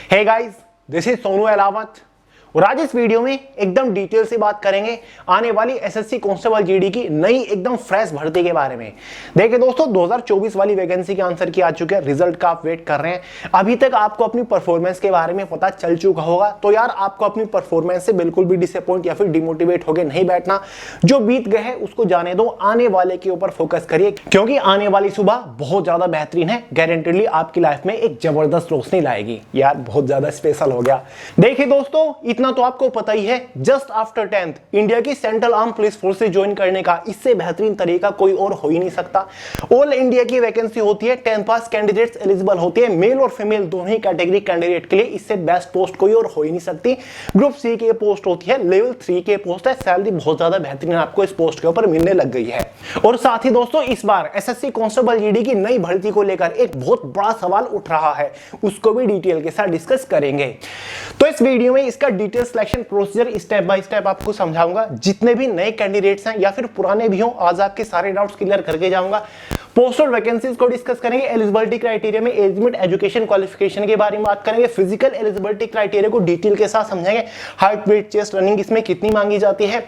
Hey guys, this is Sonu Alawat और आज इस वीडियो में एकदम डिटेल से बात करेंगे आने वाली एसएससी कांस्टेबल जीडी की नई एकदम फ्रेश भर्ती के बारे में। देखिए दोस्तों, 2024 वाली वैकेंसी के आंसर की आ चुके हैं, रिजल्ट का आप वेट कर रहे हैं। अभी तक आपको अपनी परफॉर्मेंस के बारे में पता चल चुका होगा, तो यार आपको अपनी परफॉर्मेंस से बिल्कुल भी डिसअपॉइंट या फिर डिमोटिवेट होकर नहीं बैठना। जो बीत गए है उसको जाने दो, आने वाले के ऊपर फोकस करिए, क्योंकि आने वाली सुबह बहुत ज्यादा बेहतरीन है। गारंटीडली आपकी लाइफ में एक जबरदस्त रोशनी लाएगी। यार बहुत ज्यादा स्पेशल हो गया। देखिए दोस्तों, इतना तो आपको पता ही है, जस्ट आफ्टर 10th इंडिया की सेंट्रल आर्म पुलिस फोर्स से ज्वाइन करने का इससे बेहतरीन तरीका कोई और हो ही नहीं सकता। ऑल इंडिया की वैकेंसी होती है, 10th पास कैंडिडेट्स एलिजिबल होते हैं, मेल और फीमेल दोनों ही कैटेगरी कैंडिडेट के लिए। इससे बेस्ट पोस्ट कोई और हो ही नहीं सकती। ग्रुप सी की पोस्ट होती है, लेवल 3 के पोस्ट है, सैलरी बहुत ज्यादा बेहतरीन आपको इस पोस्ट के ऊपर मिलने लग गई है। और साथ ही दोस्तों, इस बार एसएससी कांस्टेबल जीडी की नई भर्ती को लेकर एक बहुत बड़ा सवाल उठ रहा है, उसको भी डिटेल के साथ डिस्कस करेंगे। तो इस वीडियो में इसका detail selection procedure step by step आपको समझाऊंगा। जितने भी नए कैंडिडेट्स हैं या फिर पुराने भी हों, आज आपके सारे डाउट्स क्लियर करके जाऊंगा। पोस्टल वैकेंसीज को डिस्कस करेंगे, एलिजिबिलिटी क्राइटेरिया में एज लिमिट, एजुकेशन क्वालिफिकेशन के बारे में बात करेंगे, फिजिकल एलिजिबिलिटी क्राइटेरिया को डिटेल के साथ समझेंगे, हाइट, वेट, चेस्ट, रनिंग इसमें कितनी मांगी जाती है।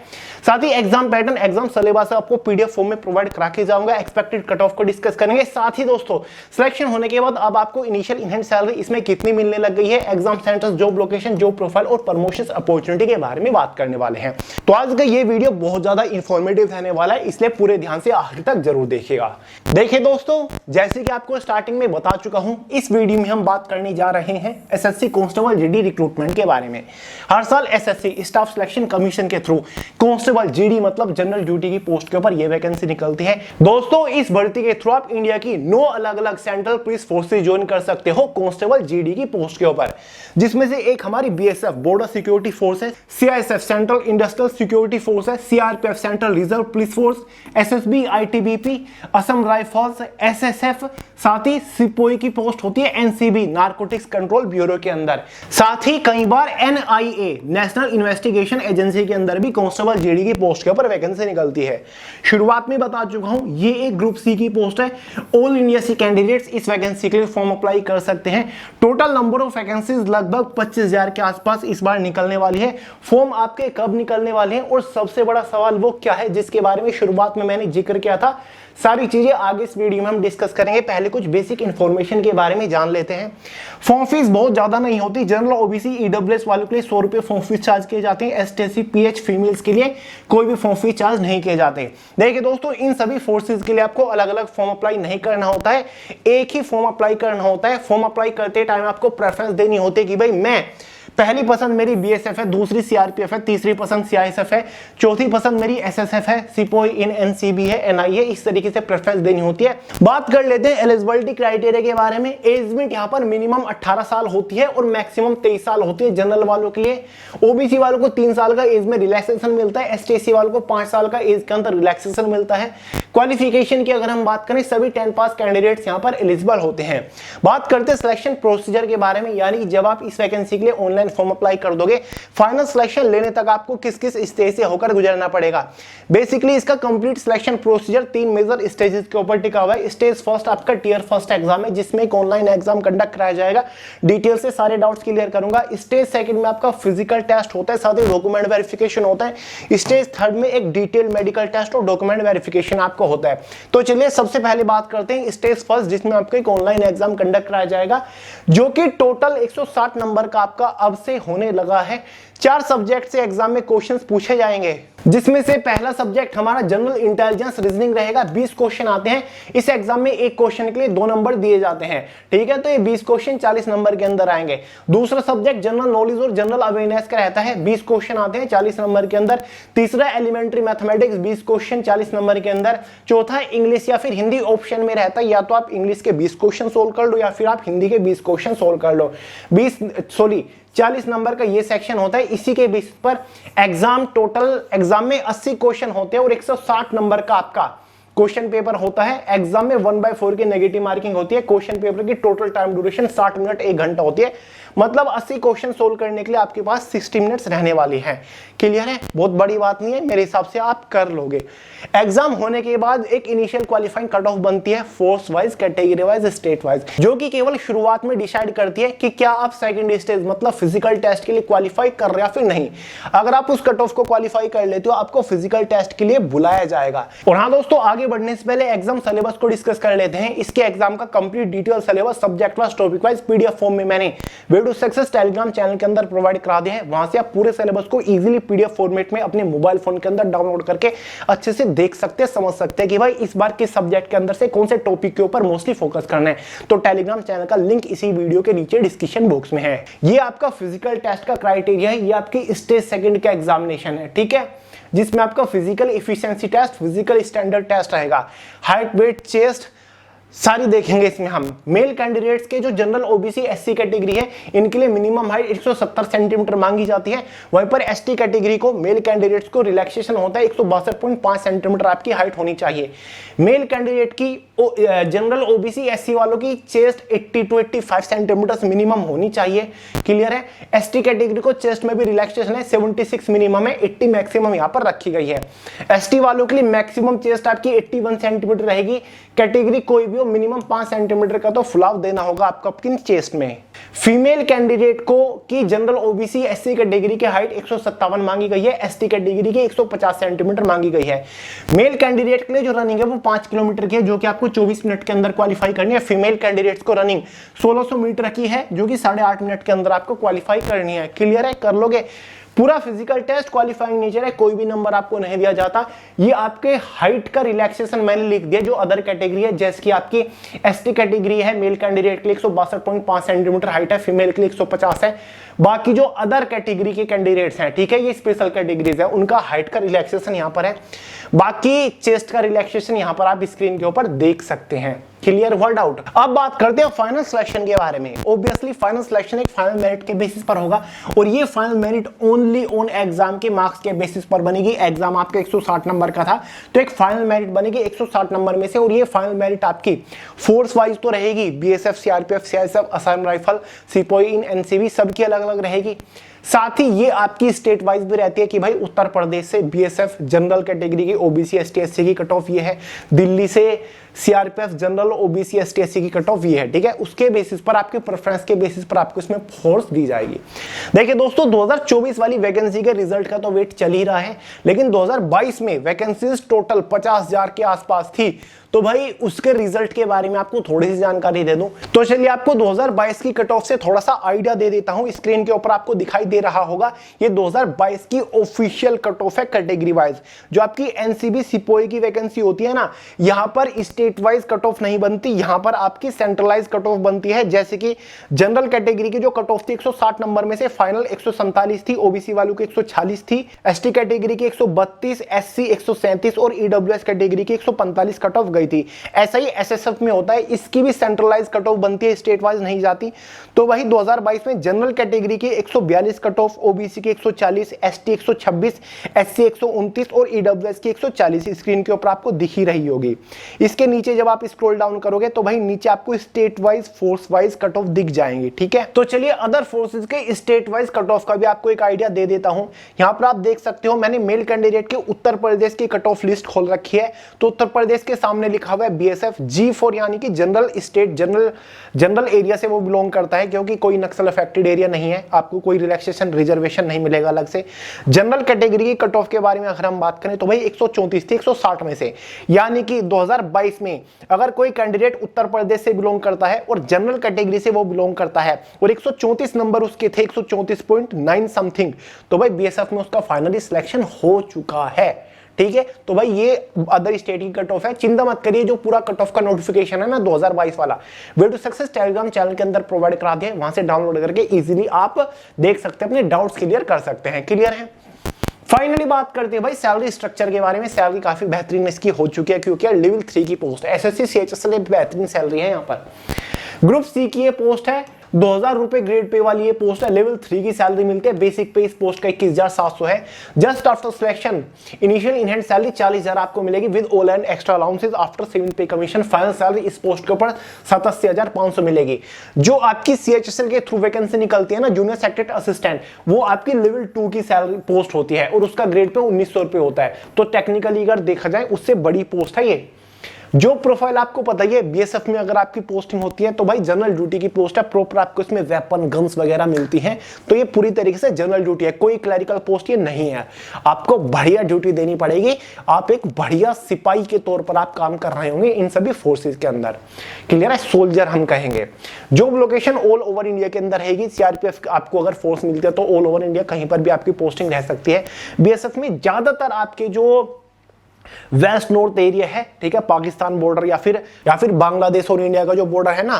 साथ ही एग्जाम पैटर्न, एग्जाम सिलेबस आपको पीडीएफ फॉर्म में प्रोवाइड करा के जाऊंगा। एक्सपेक्टेड कट ऑफ को डिस्कस करेंगे। साथ ही दोस्तों, सिलेक्शन होने के बाद अब आपको इनिशियल इन हैंड सैलरी इसमें कितनी मिलने लग गई है, exam centres, job location, job profile और प्रमोशन अपॉर्चुनिटी के बारे में बात करने वाले हैं। तो आज का ये वीडियो बहुत ज्यादा इंफॉर्मेटिव रहने वाला है, इसलिए पूरे ध्यान से आखिर तक जरूर देखिएगा। देखिए दोस्तों, जैसे कि आपको स्टार्टिंग में बता चुका हूं, इस वीडियो में हम बात करने जा रहे हैं एसएससी कांस्टेबल जीडी रिक्रूटमेंट के बारे में। हर साल एसएससी स्टाफ सिलेक्शन कमीशन के थ्रू कांस्टेबल जीडी मतलब जनरल ड्यूटी की पोस्ट के ऊपर यह वैकेंसी निकलती है। दोस्तों, इस भर्ती के थ्रू आप इंडिया की 9 अलग अलग सेंट्रल पुलिस फोर्सेस ज्वाइन कर सकते हो कांस्टेबल जीडी की पोस्ट के ऊपर, जिसमें से एक हमारी बीएसएफ बॉर्डर सिक्योरिटी फोर्स है, CISF central industrial security force है, CRPF central reserve police force, SSB, ITBP, Assam rifles, SSF, साथ ही सिपोई की पोस्ट होती है एनसीबी नारकोटिक्स कंट्रोल ब्यूरो के अंदर। साथ ही कई बार एनआईए नेशनल इन्वेस्टिगेशन एजेंसी के अंदर भी कांस्टेबल जीडी की पोस्ट के ऊपर वैकेंसी निकलती है। शुरुआत में बता चुका हूं, ये एक ग्रुप सी की पोस्ट है। ऑल इंडिया से कैंडिडेट्स इस वैकेंसी के लिए फॉर्म अप्लाई कर सकते हैं। टोटल नंबर ऑफ वैकेंसीज लगभग 25,000 के आसपास इस बार निकलने वाली है। फॉर्म आपके कब निकलने वाले हैं और सबसे बड़ा सवाल वो क्या है जिसके बारे में शुरुआत में मैंने जिक्र किया था, सारी चीजें आगे इस वीडियो में हम डिस्कस करेंगे। पहले कुछ बेसिक इंफॉर्मेशन के बारे में जान लेते हैं। फॉर्म फीस बहुत ज्यादा नहीं होती। जनरल, ओबीसी, ईडब्ल्यूएस वालों के लिए 100 रुपए फॉर्म फीस चार्ज किए जाते हैं। एसटीसी, पीएच फीमेल्स के लिए कोई भी फॉर्म फीस चार्ज नहीं किए जाते। देखिए दोस्तों, इन सभी फोर्सेज के लिए आपको अलग अलग फॉर्म अप्लाई नहीं करना होता है, एक ही फॉर्म अप्लाई करना होता है। फॉर्म अप्लाई करते टाइम आपको प्रेफरेंस देनी होती है कि भाई मैं पहली पसंद मेरी बीएसएफ है, दूसरी सीआरपीएफ है, तीसरी पसंद सीआईएसएफ है, चौथी पसंद मेरी एसएसएफ है, सिपोई इन एनसीबी है, एनआईए, इस तरीके से प्रेफरेंस देनी होती है। बात कर लेते हैं एलिजिबिलिटी क्राइटेरिया के बारे में। एज लिमिट यहाँ पर मिनिमम 18 साल होती है और मैक्सिमम 23 साल होती है जनरल वालों के लिए। ओबीसी वालों को 3 साल का एज में रिलैक्सेशन मिलता है। एसटीसी वालों को 5 साल का एज के अंदर रिलैक्सेशन मिलता है। क्वालिफिकेशन की अगर हम बात करें, सभी 10 पास कैंडिडेट्स यहाँ पर एलिजिबल होते हैं। बात करते हैं सिलेक्शन प्रोसीजर के बारे में, यानी जब आप इस वैकेंसी के लिए ऑनलाइन फॉर्म अप्लाई कर दोगे, फाइनल सिलेक्शन लेने तक आपको किस किस स्टेज से होकर गुजरना पड़ेगा। बेसिकली इसका complete selection procedure 3 major stages के ऊपर टिका हुआ है। स्टेज फर्स्ट आपका टियर फर्स्ट एग्जाम है, जिसमें एक ऑनलाइन एग्जाम कंडक्ट कराया जाएगा। डिटेल से सारे डाउट्स क्लियर करूंगा। स्टेज सेकंड में आपका फिजिकल टेस्ट होता है, साथ ही डॉक्यूमेंट वेरिफिकेशन होता है। स्टेज थर्ड में एक डिटेल्ड मेडिकल टेस्ट और डॉक्यूमेंट वेरिफिकेशन आपको होता है। तो चलिए सबसे पहले बात करते हैं स्टेज फर्स्ट, जिसमें आपको एक ऑनलाइन एग्जाम कंडक्ट कराया जाएगा, जो कि टोटल 160 नंबर का आपका अब से होने लगा है। 4 सब्जेक्ट से एग्जाम में क्वेश्चंस पूछे जाएंगे, जिसमें से पहला सब्जेक्ट हमारा जनरल इंटेलिजेंस रीजनिंग रहेगा। 20 क्वेश्चन आते हैं इस एग्जाम में, एक क्वेश्चन के लिए 2 नंबर दिए जाते हैं। ठीक है, तो ये 20 क्वेश्चन 40 नंबर के अंदर आएंगे। दूसरा सब्जेक्ट जनरल नॉलेज और जनरल अवेयरनेस का रहता है, 20 क्वेश्चन आते हैं 40 नंबर के अंदर। तीसरा एलिमेंट्री मैथमेटिक्स, 20 क्वेश्चन 40 नंबर के अंदर। चौथा इंग्लिश या फिर हिंदी ऑप्शन में रहता है, या तो आप इंग्लिश के 20 क्वेश्चन सोल्व कर लो या फिर आप हिंदी के 20 क्वेश्चन सोल्व कर लो। 40 नंबर का ये सेक्शन होता है। इसी के बेस पर एग्जाम, टोटल एग्जाम में 80 क्वेश्चन होते हैं और 160 नंबर का आपका क्वेश्चन पेपर होता है। एग्जाम में 1/4 की नेगेटिव मार्किंग होती है। क्वेश्चन पेपर की टोटल टाइम ड्यूरेशन 60 मिनट 1 घंटा होती है। मतलब 80 क्वेश्चन सोल्व करने के लिए आपके पास 60 मिनट्स रहने वाली हैं। क्लियर है, बहुत बड़ी बात नहीं है, मेरे हिसाब से आप कर लोगे। एग्जाम होने के बाद एक इनिशियल क्वालिफाइंग कट ऑफ बनती है, force wise, category wise, state wise, जो कि केवल शुरुआत में डिसाइड करती है कि क्या आप सेकंड स्टेज मतलब फिजिकल टेस्ट के लिए क्वालिफाई कर रहे हैं या फिर नहीं। अगर आप उस कट ऑफ को क्वालिफाई कर लेते हो, आपको फिजिकल टेस्ट के लिए बुलाया जाएगा। और हाँ दोस्तों, आगे बढ़ने से पहले एग्जाम सिलेबस को डिस्कस कर लेते हैं। इसके एग्जाम का complete detail syllabus subject wise, topic wise PDF form में मैंने way to success Telegram channel के अंदर प्रोवाइड करा दिया है। वहां से आप पूरे सिलेबस को इजीली पीडीएफ फॉर्मेट में अपने मोबाइल फोन के अंदर डाउनलोड करके अच्छे से देख सकते हैं, समझ सकते हैं कि भाई इस बार किस सब्जेक्ट के अंदर से कौन से टॉपिक के ऊपर मोस्टली फोकस करना है। तो टेलीग्राम चैनल का लिंक इसी वीडियो के नीचे डिस्क्रिप्शन बॉक्स में है। ये आपका फिजिकल टेस्ट का क्राइटेरिया है, ये आपकी स्टेज सेकंड का एग्जामिनेशन है, ठीक है, जिसमें आपका physical efficiency test, physical standard test रहेगा, हाइट, वेट, चेस्ट सारी देखेंगे इसमें हम। मेल कैंडिडेट्स के जो जनरल ओबीसी एससी कैटेगरी है, इनके लिए मिनिमम हाइट 170 सेंटीमीटर मांगी जाती है। वहीं पर एसटी कैटेगरी को, मेल कैंडिडेट्स को रिलैक्सेशन होता है, 162.5 सेंटीमीटर आपकी हाइट होनी चाहिए। मेल कैंडिडेट की जनरल ओबीसी एससी वालों की चेस्ट 80 to 85 सेंटीमीटर मिनिमम होनी चाहिए। क्लियर है। एसटी कैटेगरी को चेस्ट में भी रिलैक्सेशन है, 76 मिनिमम है, 80 मैक्सिमम यहां पर रखी गई है। एसटी वालों के लिए मैक्सिमम चेस्ट आपकी 81 सेंटीमीटर रहेगी। कैटेगरी कोई भी हो, मिनिमम 5 सेंटीमीटर का तो फुलाव देना होगा आपको अपनी चेस्ट में। फीमेल कैंडिडेट को की जनरल ओबीसी एससी कैटेगरी की हाइट 157 मांगी गई है, एसटी कैटेगरी की 150 सेंटीमीटर मांगी गई है। मेल कैंडिडेट के लिए जो रनिंग है वो 5 किलोमीटर की है, जो कि आपको 24 मिनट के अंदर क्वालिफाई करनी है। फीमेल कैंडिडेट्स को रनिंग 1600 मीटर की है, जो कि 8.5 मिनट के अंदर आपको क्वालिफाई करनी है। क्लियर है, कर लोगे। पूरा फिजिकल टेस्ट क्वालिफाइंग नेचर है, कोई भी नंबर आपको नहीं दिया जाता। ये आपके हाइट का रिलैक्सेशन मैंने लिख दिया जो अदर कैटेगरी है, जैसे कि आपकी एसटी कैटेगरी है, मेल कैंडिडेट के लिए 162.5 सेंटीमीटर हाइट है, फीमेल के लिए 150 है। बाकी जो अदर कैटेगरी के कैंडिडेट्स हैं, ठीक है, ये स्पेशल कैटेगरीज है, उनका हाइट का रिलैक्सेशन यहां पर है। बाकी चेस्ट का रिलैक्सेशन यहां पर आप स्क्रीन के ऊपर देख सकते हैं। Clear, word out. अब बात करते हैं फाइनल सिलेक्शन के बारे में। ऑब्वियसली फाइनल सिलेक्शन एक फाइनल मेरिट के बेसिस पर होगा, और ये final merit only on exam के मार्क्स के बेसिस पर बनेगी। एग्जाम आपका 160 नंबर का था, तो एक फाइनल मेरिट बनेगी 160 नंबर में से, और ये फाइनल मेरिट आपकी फोर्स वाइज तो रहेगी, BSF, CRPF, CISF, Assam rifle, सिपाही इन एनसीबी सबकी अलग अलग रहेगी। साथ ही ये आपकी स्टेट वाइज भी रहती है कि भाई उत्तर प्रदेश से बीएसएफ जनरल कैटेगरी की ओबीसी एसटी एससी की कट ऑफ ये है, दिल्ली से CRPF general OBC ST SC की कट ऑफ ये है, ठीक है। उसके बेसिस पर, आपके प्रेफरेंस के बेसिस पर आपको इसमें फोर्स दी जाएगी। देखिए दोस्तों, 2024 वाली वैकेंसी के रिजल्ट का तो वेट चल ही रहा है, लेकिन 2022 में वैकेंसीज टोटल 50,000 के आसपास थी। तो भाई उसके रिजल्ट के बारे में आपको थोड़ी सी जानकारी दे दूं, तो चलिए आपको 2022 की कट ऑफ से थोड़ा सा आइडिया दे देता हूं। स्क्रीन के ऊपर आपको दिखाई दे रहा होगा, ये 2022 की ऑफिशियल कट ऑफ है कैटेगरी वाइज। जो आपकी एनसीबी सिपाही की वैकेंसी होती है ना, यहां पर स्टेट वाइज कट ऑफ नहीं बनती, यहां पर आपकी सेंट्रलाइज कट ऑफ बनती है। जैसे कि जनरल कैटेगरी की जो कट ऑफ थी 160 नंबर में से फाइनल 147 थी, ओबीसी वालों की 146 थी, एसटी कैटेगरी की 132, एससी 137 और ईडब्ल्यूएस कैटेगरी की 145 कट ऑफ थी। ऐसा ही एसएसएफ में होता है, इसकी भी सेंट्रलाइज कट ऑफ बनती है, स्टेट वाइज नहीं जाती। तो वही 2022 में जनरल कैटेगरी की 142 कट ऑफ, ओबीसी की 140, एसटी 126, एससी 129 और ईडब्ल्यूएस की 140 स्क्रीन के ऊपर आपको दिख ही रही होगी। इसके नीचे जब आप स्क्रॉल डाउन करोगे तो भाई नीचे आपको state wise, force wise cut off दिख जाएंगे, ठीक है। तो चलिए अदर फोर्सेज के स्टेट वाइज कट ऑफ का भी आपको एक आइडिया दे देता हूं। यहां पर आप देख सकते हो, मैंने मेल कैंडिडेट के उत्तर प्रदेश की कट ऑफ लिस्ट खोल रखी है। तो उत्तर प्रदेश के सामने लिखा हुआ है बीएसएफ G4, यानी कि जनरल स्टेट, जनरल एरिया से वो बिलोंग करता है, क्योंकि कोई नक्सल अफेक्टेड एरिया नहीं है, आपको कोई रिलैक्सेशन रिजर्वेशन नहीं मिलेगा अलग से। जनरल कैटेगरी की कट ऑफ के बारे में अगर हम बात करें तो भाई 134 थी 160 में से, यानी कि 2022 में अगर कोई कैंडिडेट उत्तर प्रदेश से बिलोंग करता है और जनरल कैटेगरी से वो बिलोंग करता है और 134 नंबर उसके थे, 134.9 समथिंग, तो भाई बीएसएफ में उसका फाइनली सिलेक्शन हो चुका है, ठीक है। तो भाई ये अदर स्टेट की कट ऑफ है, चिंता मत करिए। जो पूरा कट ऑफ का नोटिफिकेशन है ना 2022 वाला, way to success Telegram channel के अंदर प्रोवाइड करा दिया है, वहां से डाउनलोड करके इजीली आप देख सकते हैं, अपने डाउट्स क्लियर कर सकते हैं। क्लियर है। फाइनली बात करते हैं भाई सैलरी स्ट्रक्चर के बारे में। सैलरी काफी बेहतरीन इसकी हो चुकी है, क्योंकि लेवल 3 की पोस्ट है, एसएससी सीएचएस के लिए बेहतरीन सैलरी है। यहाँ पर ग्रुप सी की ये पोस्ट है, 2000 रुपए ग्रेड पे वाली ये पोस्ट है। लेवल 3 की सैलरी मिलती है। बेसिक पे इस पोस्ट का 21,700 है। Just after selection initial in hand salary 40,000 आपको मिलेगी with all and extra allowances after 7 पे कमीशन। फाइनल सैलरी इस पोस्ट के ऊपर 87,500 मिलेगी। जो आपकी CHSL के थ्रू वैकेंसी निकलती है ना, जूनियर सेक्रेटरी असिस्टेंट, वो आपकी लेवल 2 की सैलरी पोस्ट होती है और उसका ग्रेड पे 1900 रुपए होता है। तो टेक्निकली अगर देखा जाए उससे बड़ी पोस्ट है ये। जो प्रोफाइल आपको पता ही है, BSF में अगर आपकी पोस्टिंग होती है तो भाई जनरल ड्यूटी की पोस्ट है। प्रॉपर आपको इसमें वेपन गन्स वगैरह मिलती हैं, तो ये पूरी तरीके से जनरल ड्यूटी है, कोई क्लरिकल पोस्ट ये नहीं है। आपको बढ़िया ड्यूटी देनी पड़ेगी। आप एक बढ़िया सिपाही के तौर पर आप काम कर रहे होंगे इन सभी फोर्सेज के अंदर। क्लियर है? सोल्जर हम कहेंगे। Job location all over India के अंदर रहेगी। CRPF आपको अगर फोर्स मिलती है तो ऑल ओवर इंडिया कहीं पर भी आपकी पोस्टिंग रह सकती है। BSF में ज्यादातर आपके जो वेस्ट नॉर्थ एरिया है, ठीक है, पाकिस्तान बॉर्डर या फिर बांग्लादेश और इंडिया का जो बॉर्डर है ना,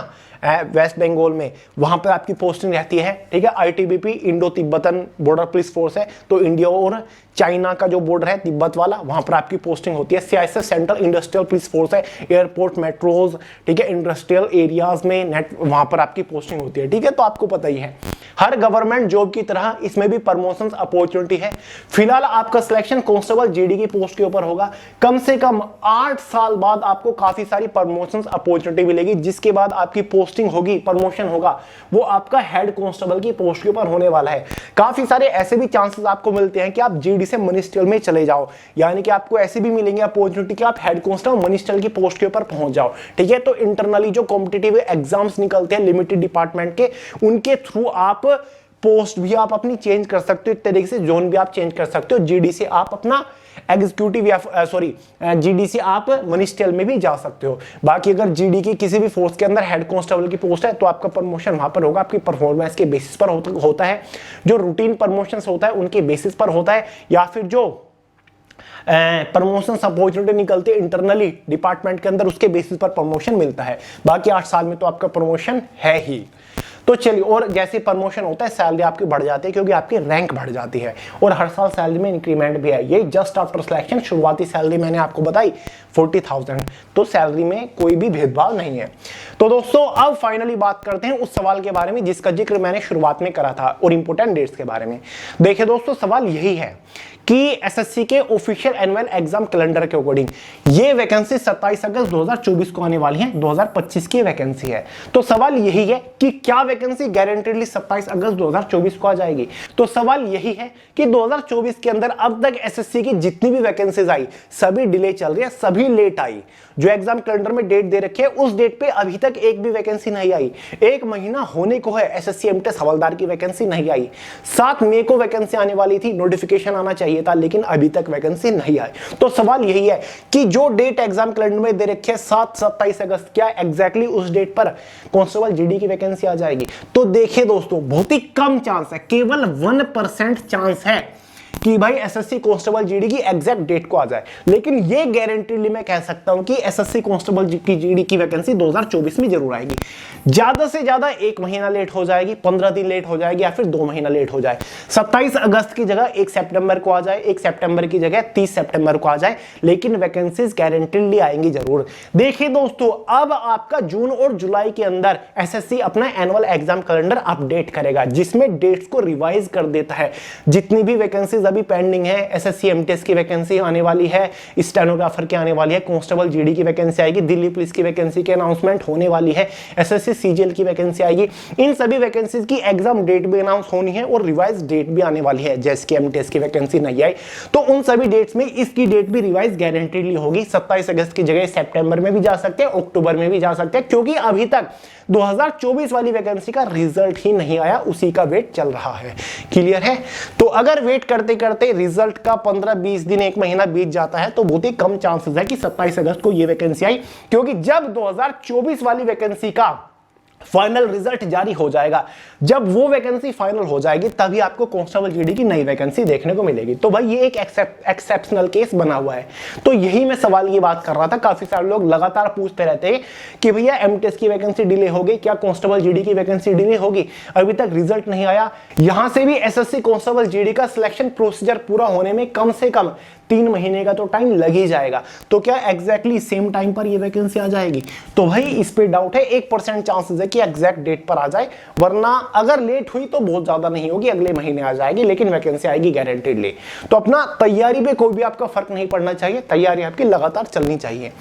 वेस्ट बंगाल में, वहां पर आपकी पोस्टिंग रहती है। ठीक है, ITBP Indo Tibetan border police force है, तो इंडिया और चाइना का जो बॉर्डर है तिब्बत वाला, वहां पर आपकी पोस्टिंग होती है। CISF central industrial police force है, एयरपोर्ट मेट्रोज, ठीक है, इंडस्ट्रियल एरियाज में नेट, वहां पर आपकी पोस्टिंग होती है। ठीक है, तो आपको पता ही है हर गवर्नमेंट जॉब की तरह इसमें भी प्रमोशन अपॉर्चुनिटी है। फिलहाल आपका सिलेक्शन कांस्टेबल GD की पोस्ट के ऊपर होगा। कम से कम 8 साल बाद आपको काफी सारी प्रमोशन अपॉर्चुनिटी मिलेगी, जिसके बाद आपकी पोस्टिंग होगी, प्रमोशन होगा, वो आपका हेड कांस्टेबल की पोस्ट के ऊपर होने वाला है। काफी सारे ऐसे भी चांसेस आपको मिलते हैं कि आप GD से मिनिस्ट्रियल में चले जाओ, यानी कि आपको ऐसे भी मिलेंगे अपॉर्चुनिटी कि आप हेड कांस्टेबल मिनिस्ट्रियल की पोस्ट के ऊपर पहुंच जाओ। ठीक है, तो इंटरनली जो कॉम्पिटिटिव एग्जाम्स निकलते हैं लिमिटेड डिपार्टमेंट के, उनके थ्रू आप पोस्ट भी आप अपनी चेंज कर सकते हो, एक तरीके से जोन भी आप चेंज कर सकते हो। GD से आप अपना एग्जीक्यूटिव या GD से आप मिनिस्ट्रियल में भी जा सकते हो। बाकी अगर GD की किसी भी फोर्स के अंदर हेड कांस्टेबल की पोस्ट है तो आपका प्रमोशन वहां पर होगा, आपकी परफॉर्मेंस के बेसिस पर होता है। जो रूटीन प्रमोशंस होता है उनके बेसिस पर होता है, या फिर जो प्रमोशन अपॉर्चुनिटी निकलती है इंटरनली डिपार्टमेंट के अंदर, उसके बेसिस पर प्रमोशन मिलता है। बाकी 8 साल में तो आपका प्रमोशन है ही। तो चलिए, और जैसे प्रमोशन होता है सैलरी आपकी बढ़ जाती है, क्योंकि आपकी रैंक बढ़ जाती है, और हर साल सैलरी में इंक्रीमेंट भी है। ये जस्ट आफ्टर सिलेक्शन शुरुआती सैलरी मैंने आपको बताई 40,000, तो सैलरी में कोई भी भेदभाव नहीं है। तो दोस्तों अब फाइनली बात करते हैं उस सवाल के बारे में जिसका जिक्र मैंने शुरुआत में करा था, और इंपोर्टेंट डेट्स के बारे में। देखिए दोस्तों, सवाल यही है कि SSC के ऑफिशियल एनुअल एग्जाम कैलेंडर के अकॉर्डिंग ये वैकेंसी 27 अगस्त 2024 को आने वाली है, 2025 की वैकेंसी है। तो सवाल यही है कि क्या वैकेंसी गारंटेडली 27 अगस्त 2024 को आ जाएगी? तो सवाल यही है कि 2024 के अंदर अब तक SSC की जितनी भी वैकेंसीज आई सभी डिले चल रही है, सभी लेट आई। जो एग्जाम कैलेंडर में डेट दे रखी है उस डेट पे अभी तक एक भी वैकेंसी नहीं आई। 1 महीना होने को है, SSC MTS हवलदार की वैकेंसी नहीं आई। 7 मई को वैकेंसी आने वाली थी, नोटिफिकेशन आना चाहिए था, लेकिन अभी तक वैकेंसी नहीं आई। तो सवाल यही है कि जो डेट एग्जाम कैलेंडर में दे रखी है 27 अगस्त, क्या एग्जैक्टली उस डेट पर कांस्टेबल GD की वैकेंसी आ जाएगी? तो देखिए दोस्तों, बहुत ही कम चांस है, केवल 1% चांस है कि भाई SSC कांस्टेबल GD की एग्जैक्ट डेट को आ जाए। लेकिन ये गारंटीडली मैं कह सकता हूं कि SSC कांस्टेबल की GD की वैकेंसी 2024 में जरूर आएगी। ज्यादा से ज्यादा 1 महीना लेट हो जाएगी, 15 दिन लेट हो जाएगी, या फिर 2 महीना लेट हो जाए। 27 अगस्त की जगह 1 सितंबर को आ जाए, 1 सितंबर की जगह 30 सितंबर को आ जाए, लेकिन वैकेंसीज गारंटीडली आएंगी जरूर। देखिए दोस्तों, अब आपका जून और जुलाई के अंदर SSC अपना एनुअल एग्जाम कैलेंडर अपडेट करेगा, जिसमें डेट्स को रिवाइज कर देता है। जितनी भी वैकेंसीज अभी पेंडिंग है, SSC MTS की वैकेंसी आने वाली है, स्टेनोग्राफर की आने वाली है, कांस्टेबल GD की वैकेंसी आएगी, दिल्ली पुलिस की वैकेंसी की अनाउंसमेंट होने वाली है, SSC CGL की वैकेंसी आएगी। इन सभी वैकेंसीज की एग्जाम डेट भी अनाउंस होनी है और रिवाइज डेट भी आने वाली है। जैसे कि MTS की वैकेंसी नहीं आई तो उन सभी डेट्स में इसकी डेट भी रिवाइज गारंटीडली होगी। 27 अगस्त की जगह सितंबर में भी जा सकते हैं, अक्टूबर में भी जा सकते हैं, क्योंकि अभी तक 2024 वाली वैकेंसी का रिजल्ट ही नहीं आया, उसी का वेट चल रहा है। क्लियर है? तो अगर वेट करते करते रिजल्ट का 15-20 दिन 1 महीना बीत जाता है तो बहुत ही कम चांसेस है कि 27 अगस्त को यह वैकेंसी आई, क्योंकि जब 2024 वाली वैकेंसी का फाइनल रिजल्ट जारी हो जाएगा, जब वो वैकेंसी फाइनल हो जाएगी तभी आपको कांस्टेबल GD की नई वैकेंसी देखने को मिलेगी। तो भाई ये एक एक्सेप्शनल केस बना हुआ है। तो यही मैं सवाल की बात कर रहा था। काफी सारे लोग लगातार पूछते रहते हैं कि भैया MTS की वैकेंसी डिले हो गई, क्या कांस्टेबल GD की वैकेंसी डिले होगी? अभी तक रिजल्ट नहीं आया। यहां से भी SSC कांस्टेबल GD का सिलेक्शन प्रोसीजर पूरा होने में कम से कम 3 महीने का तो टाइम लग ही जाएगा। तो क्या एग्जैक्टली सेम टाइम पर ये वैकेंसी आ जाएगी? तो भाई इस पे डाउट है, 1% चांसेस है कि एग्जैक्ट डेट पर आ जाए, वरना अगर लेट हुई तो बहुत ज्यादा नहीं होगी, अगले महीने आ जाएगी, लेकिन वैकेंसी आएगी गारंटेडली। तो अपना तैयारी पे कोई भी आपका फर्क नहीं पड़ना चाहिए, तैयारी आपकी लगातार चलनी चाहिए।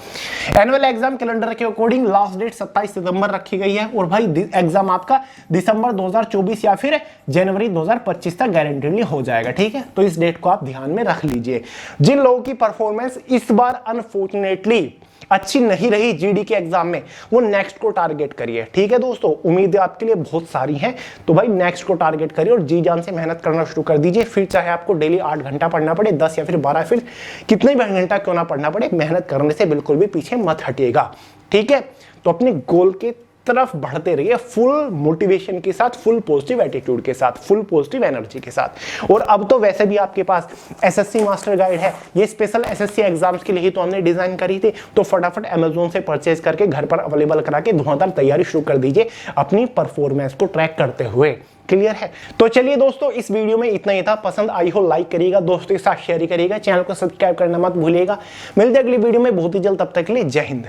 एनुअल एग्जाम कैलेंडर के अकॉर्डिंग लास्ट डेट 27 सितंबर रखी गई है और भाई एग्जाम आपका दिसंबर 2024 या फिर जनवरी 2025 तक गारंटेडली हो जाएगा। ठीक है, तो इस डेट को आप ध्यान में रख लीजिए। जिन लोगों की परफॉर्मेंस इस बार अनफॉर्चुनेटली अच्छी नहीं रही जीडी के एग्जाम में, वो नेक्स्ट को टारगेट करिए। ठीक है दोस्तों, उम्मीदें आपके लिए बहुत सारी हैं, तो भाई नेक्स्ट को टारगेट करिए और जी जान से मेहनत करना शुरू कर दीजिए। फिर चाहे आपको डेली 8 घंटा पढ़ना पड़े, 10 या फिर 12, फिर कितने भी घंटा क्यों ना पढ़ना पड़े, मेहनत करने से बिल्कुल भी पीछे मत हटिएगा। ठीक है, तो अपने गोल के तरफ बढ़ते रहिए फुल मोटिवेशन के साथ, फुल पॉजिटिव एटीट्यूड के साथ, फुल पॉजिटिव एनर्जी के साथ। और अब तो वैसे भी आपके पास एसएससी मास्टर गाइड है, ये स्पेशल एसएससी एग्जाम्स के लिए ही तो हमने डिजाइन करी थी। तो फटाफट अमेजोन से परचेज करके घर पर अवेलेबल करा के धुआंधार तैयारी शुरू कर दीजिए अपनी परफॉर्मेंस को ट्रैक करते हुए। क्लियर है? तो चलिए दोस्तों, इस वीडियो में इतना ही था। पसंद आई हो लाइक करिएगा, दोस्तों के साथ शेयर करिएगा, चैनल को सब्सक्राइब करना मत भूलिएगा। मिलते हैं अगली वीडियो में बहुत ही जल्द, तब तक के लिए जय हिंद।